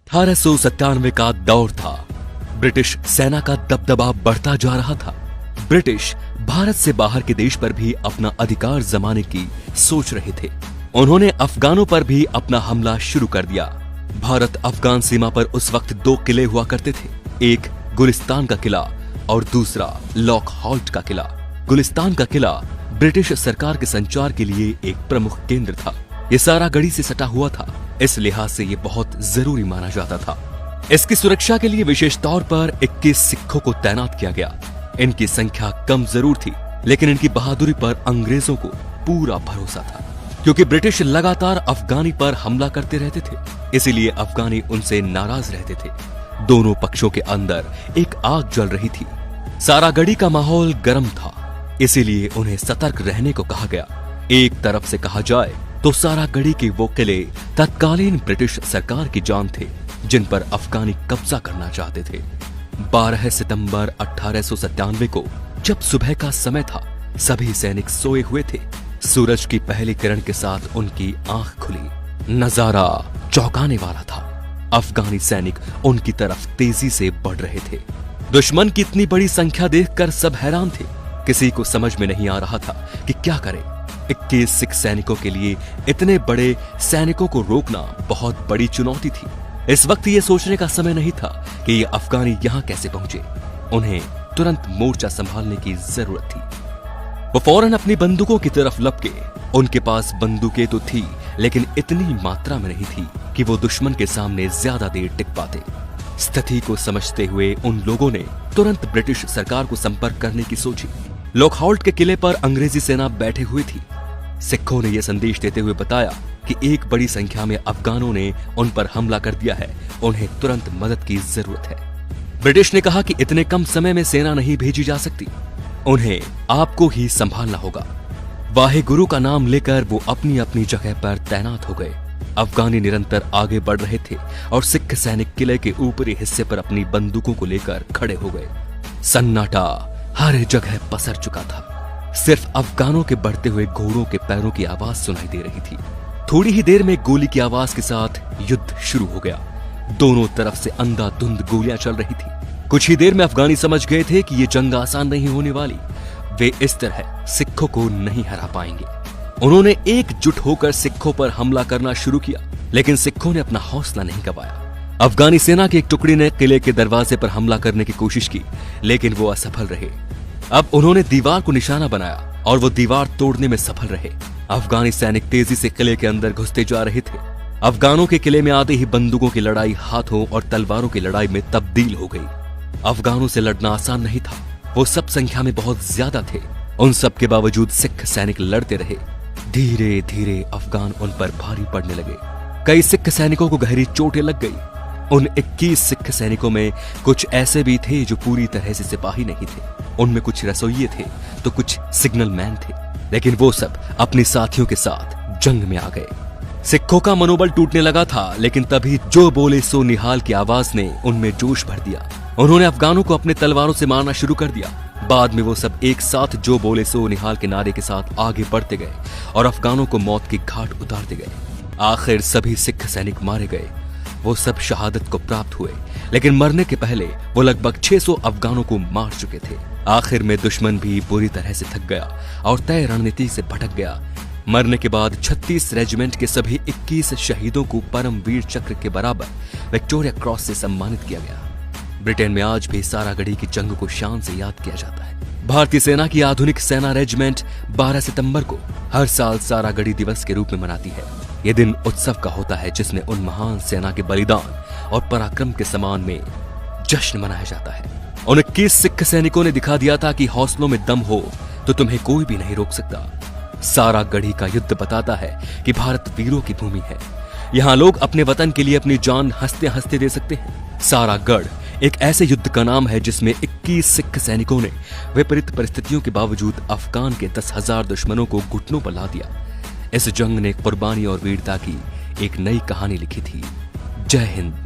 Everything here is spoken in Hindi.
1897 का दौर था। ब्रिटिश सेना का दबदबा बढ़ता जा रहा था। ब्रिटिश भारत से बाहर के देश पर भी अपना अधिकार जमाने की सोच रहे थे। उन्होंने अफगानों पर भी अपना हमला शुरू कर दिया। भारत अफगान सीमा पर उस वक्त 2 किले हुआ करते थे, एक गुलिस्तान का किला और दूसरा लॉकहाल्ट का किला। गुलिस्तान का किला ब्रिटिश सरकार के संचार के लिए एक प्रमुख केंद्र था। ये सारा गढ़ी से सटा हुआ था, इस लिहाज से ये बहुत जरूरी माना जाता था। इसकी सुरक्षा के लिए विशेष तौर पर 21 सिखों को तैनात किया गया। इनकी संख्या कम जरूर थी, लेकिन इनकी बहादुरी पर अंग्रेजों को पूरा भरोसा था, क्योंकि ब्रिटिश लगातार अफगानी पर हमला करते रहते थे। इसीलिए अफगानी उनसे नाराज रहते थे। दोनों पक्षों के अंदर एक आग जल रही थी। सारा गढ़ी का माहौल गर्म था, इसीलिए उन्हें सतर्क रहने को कहा गया। एक तरफ से कहा जाए तो सारा गढ़ी के वो किले तत्कालीन ब्रिटिश सरकार की जान थे, जिन पर अफगानी कब्जा करना चाहते थे। 12 सितंबर 1897 को जब सुबह का समय था, सभी सैनिक सोए हुए थे। सूरज की पहली किरण के साथ उनकी आंख खुली। नजारा चौंकाने वाला था। अफगानी सैनिक उनकी तरफ तेजी से बढ़ रहे थे। दुश्मन की इतनी बड़ी संख्या देखकर सब हैरान थे। किसी को समझ में नहीं आ रहा था कि क्या करें। 21 सिख सैनिकों के लिए इतने बड़े सैनिकों को रोकना बहुत बड़ी चुनौती थी। इस वक्त ये सोचने का समय नहीं था कि ये अफगानी यहाँ कैसे पहुंचे। उन्हें तुरंत मोर्चा संभालने की जरूरत थी। वो फौरन अपनी बंदूकों की तरफ लपके। उनके पास बंदूकें तो थी, लेकिन इतनी मात्रा में नहीं थी कि वो दुश्मन के सामने ज्यादा देर टिक पाते। स्थिति को समझते हुए उन लोगों ने तुरंत ब्रिटिश सरकार को संपर्क करने की सोची। लॉकहाल्ट के किले पर अंग्रेजी सेना बैठे हुई थी। सिखों ने यह संदेश देते हुए बताया कि एक बड़ी संख्या में अफगानों ने उन पर हमला कर दिया है, उन्हें तुरंत मदद की जरूरत है। ब्रिटिश ने कहा कि इतने कम समय में सेना नहीं भेजी जा सकती, उन्हें आपको ही संभालना होगा। वाहे गुरु का नाम लेकर वो अपनी अपनी जगह पर तैनात हो गए। अफगानी निरंतर आगे बढ़ रहे थे और सिख सैनिक किले के ऊपरी हिस्से पर अपनी बंदूकों को लेकर खड़े हो गए। सन्नाटा हर जगह पसर चुका था। सिर्फ अफगानों के बढ़ते हुए घोड़ों के पैरों की आवाज सुनाई दे रही थी। थोड़ी ही देर में गोली की आवाज के साथ युद्ध शुरू हो गया। दोनों तरफ से अंधाधुंध गोलियां चल रही थी। कुछ ही देर में अफगानी समझ गए थे कि ये जंग आसान नहीं होने वाली। वे इस तरह सिखों को नहीं हरा पाएंगे। उन्होंने एकजुट होकर सिखों पर हमला करना शुरू किया, लेकिन सिखों ने अपना हौसला नहीं गंवाया। अफगानी सेना की एक टुकड़ी ने किले के दरवाजे पर हमला करने की कोशिश की, लेकिन वो असफल रहे। अब उन्होंने दीवार को निशाना बनाया और वो दीवार तोड़ने में सफल रहे। अफगानी सैनिक तेजी से किले के अंदर घुसते जा रहे थे। अफगानों के किले में आते ही बंदूकों की लड़ाई हाथों और तलवारों की लड़ाई में तब्दील हो गई। अफगानों से लड़ना आसान नहीं था। वो सब संख्या में बहुत ज्यादा थे। उन सब के बावजूद सिख सैनिक लड़ते रहे। धीरे धीरे अफगान उन पर भारी पड़ने लगे। कई सिख सैनिकों को गहरी चोटें लग गई। उन 21 सिख सैनिकों में कुछ ऐसे भी थे जो पूरी तरह से सिपाही नहीं थे। उनमें कुछ रसोइये थे तो कुछ सिग्नल मैन थे, लेकिन वो सब अपने साथियों के साथ जंग में आ गए। सिखों का मनोबल टूटने लगा था, लेकिन तभी जो बोले सो निहाल की आवाज ने उनमें जोश भर दिया। उन्होंने अफगानों को अपने तलवारों से मारना शुरू कर दिया। बाद में वो सब एक साथ जो बोले सो निहाल के नारे के साथ आगे बढ़ते गए और अफगानों को मौत की घाट उतारते गए। आखिर सभी सिख सैनिक मारे गए। वो सब शहादत को प्राप्त हुए, लेकिन मरने के पहले वो लगभग 600 अफगानों को मार चुके थे। आखिर में दुश्मन भी बुरी तरह से थक गया और तय रणनीति से भटक गया। मरने के बाद 36 रेजिमेंट के सभी 21 शहीदों को परमवीर चक्र के बराबर विक्टोरिया क्रॉस से सम्मानित किया गया। ब्रिटेन में आज भी सारा गढ़ी की जंग को शान से याद किया जाता है। भारतीय सेना की आधुनिक सेना रेजिमेंट 12 सितंबर को हर साल सारा गढ़ी दिवस के रूप में मनाती है। यह दिन उत्सव का होता है, जिसमें उन महान सेना के बलिदान और पराक्रम के सम्मान में जश्न मनाया जाता है। उन 21 सिख सैनिकों ने दिखा दिया था कि हौसलों में दम हो तो तुम्हें कोई भी नहीं रोक सकता। सारा गढ़ी का युद्ध बताता है कि भारत वीरों की भूमि है। यहाँ लोग अपने वतन के लिए अपनी जान हंसते हंसते दे सकते हैं। सारा गढ़ एक ऐसे युद्ध का नाम है जिसमें 21 सिख सैनिकों ने विपरीत परिस्थितियों के बावजूद अफगान के 10,000 दुश्मनों को घुटनों पर ला दिया। इस जंग ने कुर्बानी और वीरता की एक नई कहानी लिखी थी। जय हिंद।